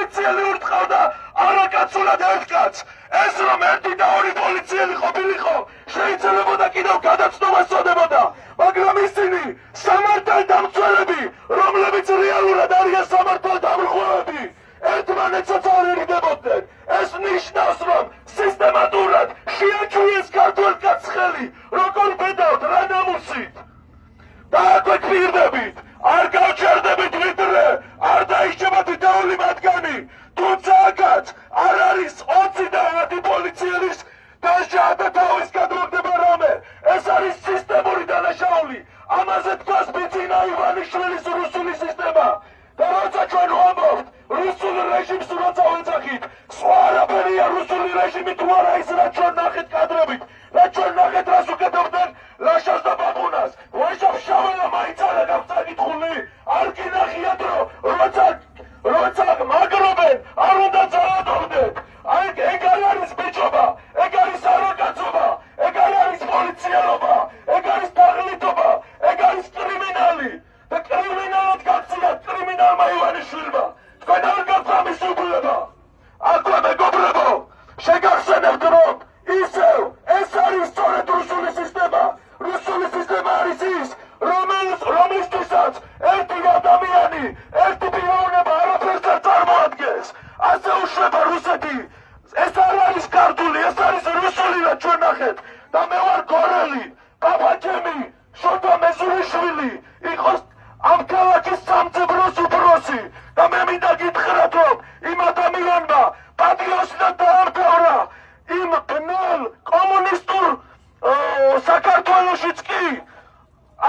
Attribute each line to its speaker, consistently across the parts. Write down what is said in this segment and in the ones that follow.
Speaker 1: პოლიციელი ურტყავდა არაკაცურად ერთ კაცს. ეს რომ ერთი და ორი პოლიციელი ყოფილიყო, შეიძლებოდა კიდევ გადაცნობას წოდებოდა, მაგრამ ისინი სამართალდამცველები, რომლებიც რეალურად არიან სამართალდამრღვევები, ერთმანეთსაც არ ერიგდებოდნენ. ეს ნიშნავს, რომ სისტემატურად შეაჩვიეს ქართველ კაცს ხელი, როგორ ბედავთ რა ნამუსით. და აქვე გვირდებით, არ გავჩერდებით ვიდრე არ დაიშჩება თითოეული მათგანი, თუმცა აქაც არ არის 20 და 10 პოლიცielis დასჯა და თავის გადმოგდება რამე. ეს არის სისტემური დანაშაული. ამაზე დგას ბიძინა ივანიშვილის რუსული სისტემა. და როცა ჩვენ ვამბობთ რუსულ რეჟიმს როცა ვეძახით, სხვა არაფერია რუსული რეჟიმი თუ არა ის რაც ჩვენ ნახეთ კადრებით, რაც ჩვენ ნახეთ რას უკეთებდნენ ლაშას და ბაბუნას. ვაჟაბ შაველა მაინც არა გაქვს წაკითხული, არ გინახიათ როცა მაგრობენ, არ უნდა ძალადობდეთ. ეგ არ არის ბიჭობა, ეგ არის არაკაცობა, ეგ არ არის პოლიციელობა, ეგ არის თაღლითობა, ეგ არის კრიმინალი. და კრიმინალად გაქციათ კრიმინალმა ივანიშვილმა. თქვენ არ გაქვთ ამის უფლება. აქვე მეგობრებო, შეგახსენებთ რომ ისევ ეს არის სწორედ რუსული სისტემა. რუსული სისტემა არის ის, რომლისთვისაც ერთი ადამიანი, ერთი პიროვნება არაფერს არ წარმოადგენს. ასე უშვება რუსეთი. ეს არ არის ქართული, ეს არის რუსული რაც ჩვენ ნახეთ. და მე ვარ გორელი, პაპაჩემი, შოთა მეზურიშვილი, იყოს ამ ქალაქის სამწევროს უფროსი. და მე მინდა გითხრათ რომ იმ ადამიანმა პატრიოტად დაამთავრა იმ ბნელ კომუნისტურ საქართველოშიც კი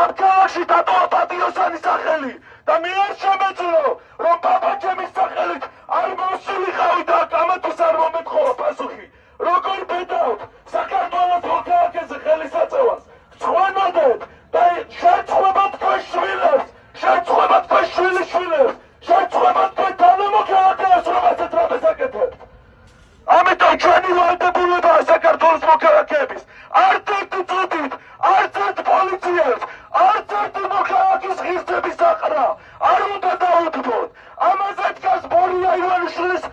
Speaker 1: ამ ქალაქში დატოვა პატიოსანის სახელი. და მე არ შემეძლო რომ პაპაჩემის სახელით არ მოსულიყავი და ამათთვის არ მომეთხოვა პასუხი. როგორ ბედავთ საქართველოს მოქალაქეზე ხელისაწევას, სხვანოდეთ და შეცხვებათ თქვენ შვილებს, შეცხვებათ თქვენ შვილიშვილებს, შეცხვებათ თქვენ თანამოქალაქეებს, რომ ასეთ რამეს აკეთებთ. ამიტომ ჩვენი ვალდებულებაა საქართველოს მოქალაქეების. არც ერთი წუთით, არც ერთ პოლიციელს, არც ერთი მოქალაქის ღირსების აყრა არ უნდა დაუთმოთ. ამაზე დგას ბორია ივანიშვილის